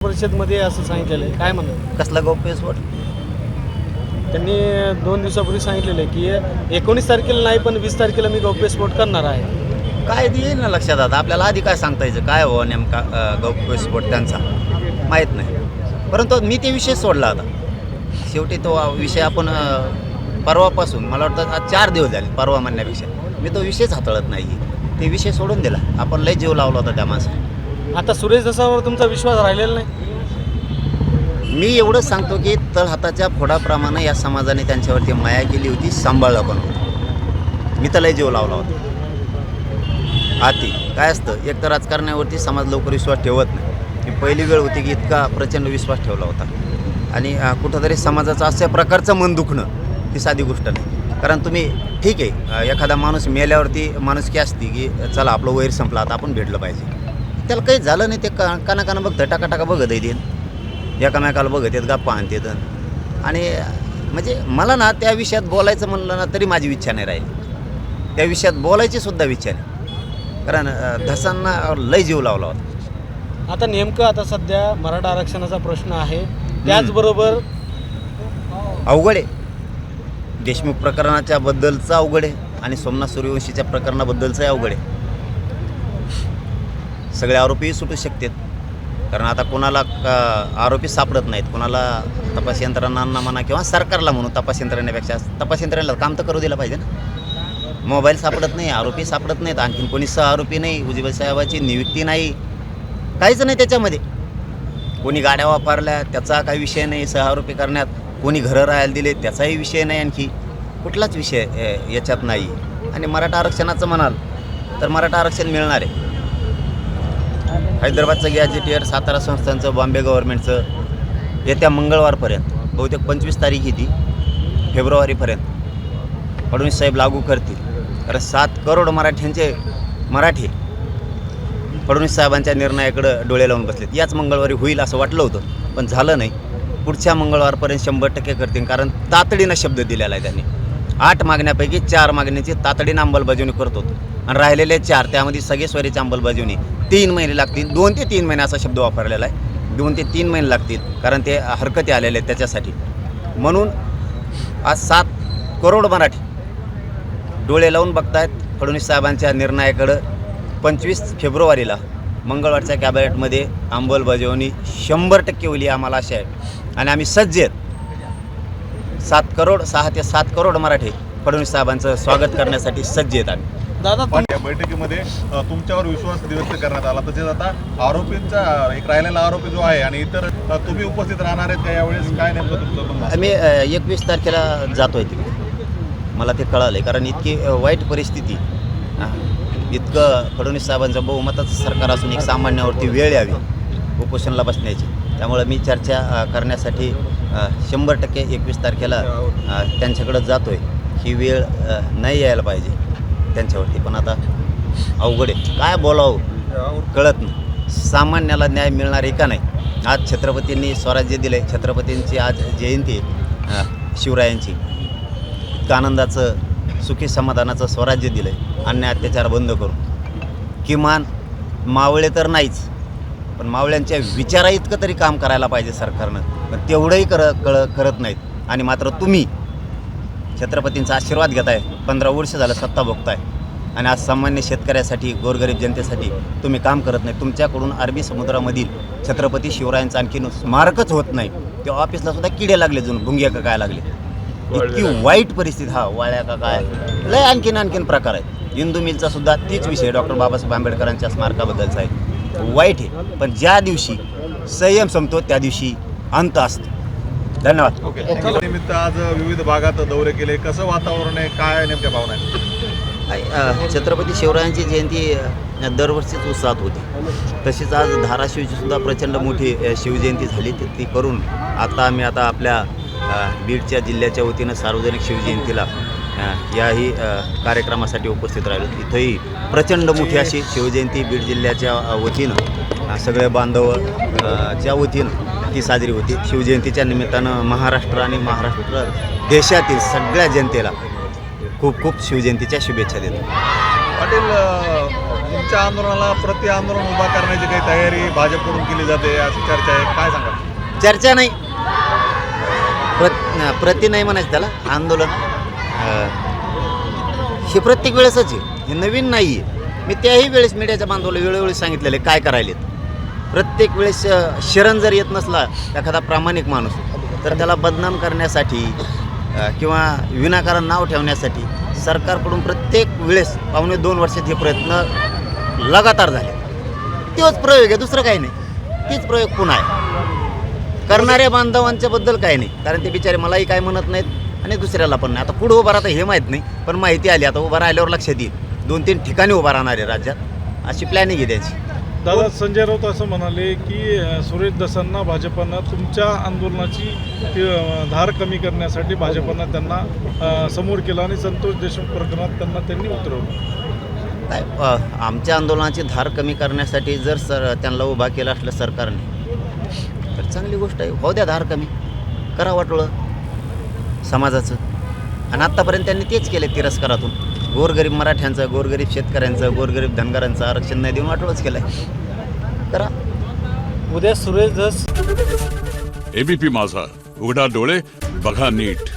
परिषदमध्ये असं सांगितलेलं आहे, काय म्हणणं? कसला गौप्यस्फोट? त्यांनी 2 दिवसापूर्वी सांगितलेलं आहे की 19 तारखेला नाही पण 20 तारखेला मी गौप्यस्फोट करणार आहे. काय येईल ना लक्षात आता आपल्याला आधी काय सांगता यायचं काय हो नेमका गौप्यस्फोट त्यांचा माहीत नाही. परंतु मी ते विषय सोडला आता. शेवटी तो विषय आपण परवापासून मला वाटतं आज 4 दिवस झाले परवा म्हणण्यापेक्षा मी तो विषयच हाताळत नाही. ते विषय सोडून दिला. आपण लय जीव लावला होता त्या माणसाला. आता सुरेश धसावर तुमचा विश्वास राहिलेला नाही? मी एवढंच सांगतो की तळहाताच्या फोडाप्रमाणे या समाजाने त्यांच्यावरती माया केली होती, सांभाळलं पण होतं. मी तर लय जीव लावला होता. आती काय असतं, एक तर राजकारणावरती समाज लवकर विश्वास ठेवत नाही. ही पहिली वेळ होती की इतका प्रचंड विश्वास ठेवला होता आणि कुठंतरी समाजाचं अशा प्रकारचं मन दुखणं ही साधी गोष्ट नाही. कारण तुम्ही ठीक आहे, एखादा माणूस मेल्यावरती माणुसकी असते की चला आपलं वैर संपला आता आपण भेटलं पाहिजे. त्याला काही झालं नाही, ते काना बघतं टाका बघत येतील, एकामेकाला बघत येत गप्पा आणतात. आणि म्हणजे मला ना त्या विषयात बोलायचं म्हणलं ना तरी माझी इच्छा नाही राहील. त्या विषयात बोलायची सुद्धा इच्छा नाही, कारण धसांना लय जीव लावला होता. आता नेमकं आता सध्या मराठा आरक्षणाचा प्रश्न आहे, त्याचबरोबर अवघड आहे. देशमुख प्रकरणाच्या बद्दलचं अवघड आहे आणि सोमनाथ सूर्यवंशीच्या प्रकरणाबद्दलचंही अवघड आहे. सगळे आरोपीही सुटू शकतात, कारण आता कोणाला आरोपी सापडत नाहीत. कोणाला तपास यंत्रणांना म्हणा किंवा सरकारला म्हणून तपास यंत्रणेपेक्षा तपास यंत्रणेला काम तर करू दिलं पाहिजे ना. मोबाईल सापडत नाही, आरोपी सापडत नाहीत, आणखीन कोणी आरोपी नाही, उजबल साहेबाची नियुक्ती नाही, काहीच नाही त्याच्यामध्ये. कोणी गाड्या वापरल्या त्याचा काही विषय नाही आरोपी करण्यात, कोणी घरं राहायला दिले त्याचाही विषय नाही, आणखी कुठलाच विषय याच्यात नाही. आणि मराठा आरक्षणाचं म्हणाल तर मराठा आरक्षण मिळणार आहे. हैदराबादचं गॅजेटियर, सातारा संस्थांचं, बॉम्बे गव्हर्नमेंटचं येत्या मंगळवारपर्यंत, बहुतेक 25 तारीख येते फेब्रुवारीपर्यंत फडणवीस साहेब लागू करतील. कारण 7 करोड मराठी फडणवीस साहेबांच्या निर्णयाकडं डोळे लावून बसलेत. याच मंगळवारी होईल असं वाटलं होतं, पण झालं नाही. पुढच्या मंगळवारपर्यंत 100% करतील, कारण तातडीनं शब्द दिलेला आहे त्यांनी. 8 मागण्यापैकी 4 मागण्याची तातडीनं अंमलबजावणी करतो आणि राहिलेले 4 त्यामध्ये सगळे स्वरीची अंमलबजावणी 3 महिने लागतील. 2 ते 3 महिने असा शब्द वापरलेला आहे. 2 ते 3 महिने लागतील, कारण ते हरकती आलेले आहेत त्याच्यासाठी. म्हणून आज 7 करोड मराठी डोळे लावून बघतायत फडणवीस साहेबांच्या निर्णयाकडं. 25 फेब्रुवारीला मंगळवारच्या कॅबिनेटमध्ये अंमलबजावणी 100% होईल आम्हाला आशा आहे आणि आम्ही सज्ज आहेत. 6 ते 7 करोड मराठी फडणवीस साहेबांचं स्वागत करण्यासाठी सज्ज आहेत आम्ही. दादा या बैठकीमध्ये तुमच्यावर विश्वास व्यक्त करण्यात आला, तसेच आता आरोपींचा एक राहिलेला आरोपी जो आहे आणि इतर तुम्ही उपस्थित राहणार आहेत का यावेळेस, काय नेमकं तुमचं? आम्ही 21 तारखेला जातोय तिकडे. मला ते कळालं आहे, कारण इतकी वाईट परिस्थिती, इतकं फडणवीस साहेबांचं बहुमताचं सरकार असून एक सामान्यावरती वेळ यावी उपोषणाला बसण्याची. त्यामुळे मी चर्चा करण्यासाठी 100% 21 तारखेला त्यांच्याकडं जातो आहे. ही वेळ नाही यायला पाहिजे त्यांच्यावरती, पण आता अवघड आहे. काय बोलावं कळत नाही. सामान्याला न्याय मिळणार आहे का नाही. आज छत्रपतींनी स्वराज्य दिलं आहे, छत्रपतींची आज जयंती शिवरायांची. इतकं आनंदाचं सुखी समाधानाचं स्वराज्य दिलं आहे. अन्याय अत्याचार बंद करून किमान मावळे तर नाहीच, पण मावळ्यांच्या विचारा इतकं तरी काम करायला पाहिजे सरकारनं, पण तेवढंही करत नाहीत. आणि मात्र तुम्ही छत्रपतींचा आशीर्वाद घेताय, 15 वर्ष झालं सत्ता भोगताय आणि आज सामान्य शेतकऱ्यासाठी, गोरगरीब जनतेसाठी तुम्ही काम करत नाही. तुमच्याकडून अरबी समुद्रामधील छत्रपती शिवरायांचं आणखीन स्मारकच होत नाही. त्या ऑफिसला सुद्धा किडे लागले, जणू भुंग्या का काय लागले. इतकी वाईट परिस्थिती. वाळ्या का काय लय आणखीन प्रकार आहेत. हिंदू मिलचा सुद्धा तीच विषय डॉक्टर बाबासाहेब आंबेडकरांच्या स्मारकाबद्दलचा आहे. वाईट आहे, पण ज्या दिवशी संयम संपतो त्या दिवशी अंत असतो. धन्यवाद. ओके. निमित्त आज विविध भागात दौरे केले, कसं वातावरण आहे, काय नेमक्या भावना आहेत? छत्रपती शिवरायांची जयंती दरवर्षीच उत्साहात होती. तशीच आज धाराशिवची सुद्धा प्रचंड मोठी शिवजयंती झाली. ती करून आता आपल्या बीडच्या जिल्ह्याच्या वतीनं सार्वजनिक शिवजयंतीला याही कार्यक्रमासाठी उपस्थित राहिलो. इथंही प्रचंड मोठी अशी शिवजयंती बीड जिल्ह्याच्या वतीनं सगळे बांधव च्या वतीनं ती साजरी होती. शिवजयंतीच्या निमित्तानं महाराष्ट्र आणि महाराष्ट्र देशातील सगळ्या जनतेला खूप खूप शिवजयंतीच्या शुभेच्छा देतो. पाटील, तुमच्या आंदोलनाला प्रति आंदोलन उभा करण्याची काही तयारी भाजपकडून केली जाते अशी चर्चा आहे, काय सांगा? चर्चा नाही, प्रति नाही म्हणायचं त्याला, आंदोलन हे प्रत्येक वेळेसच आहे, हे नवीन नाही आहे. मी त्याही वेळेस मीडियाच्या बांधवाला वेळोवेळी सांगितलेलं आहे काय करायलेत. प्रत्येक वेळेस शरण जर येत नसला एखादा प्रामाणिक माणूस तर त्याला बदनाम करण्यासाठी किंवा विनाकारण नाव ठेवण्यासाठी सरकारकडून प्रत्येक वेळेस 1.5-2 वर्षात हे प्रयत्न लगातार झाले. तोच प्रयोग आहे, दुसरं काही नाही. तीच प्रयोग पुन्हा आहे. करणाऱ्या बांधवांच्या बद्दल काही नाही, कारण ते बिचारे मलाही काय म्हणत नाहीत आणि दुसऱ्याला पण नाही. आता पुढं उभं राहता हे माहीत नाही, पण माहिती आली आता उभं राहिल्यावर लक्षात येईल. 2-3 ठिकाणी उभा राहणार आहे राज्यात, अशी प्लॅनिंग आहे त्यांची. दादा, संजय राऊत असं म्हणाले की सुरेश दसांना भाजपनं तुमच्या आंदोलनाची धार कमी करण्यासाठी भाजपनं त्यांना समोर केलं आणि संतोष देशमुख प्रकरणात त्यांनी उतरवलं. काय आमच्या आंदोलनाची धार कमी करण्यासाठी जर त्यांना उभा केला असलं सरकारने तर चांगली गोष्ट आहे. हो द्या धार कमी, करा वाटोळं समाजाचं. आणि आत्तापर्यंत त्यांनी तेच केले तिरस्कारातून. गोरगरीब मराठ्यांचं, गोरगरीब शेतकऱ्यांचं, गोरगरीब धनगरांचं आरक्षण नाही देऊन वाटोळच केलं आहे. करा. उद्या सुरेश धस. एबीपी माझा, उघडा डोळे बघा नीट.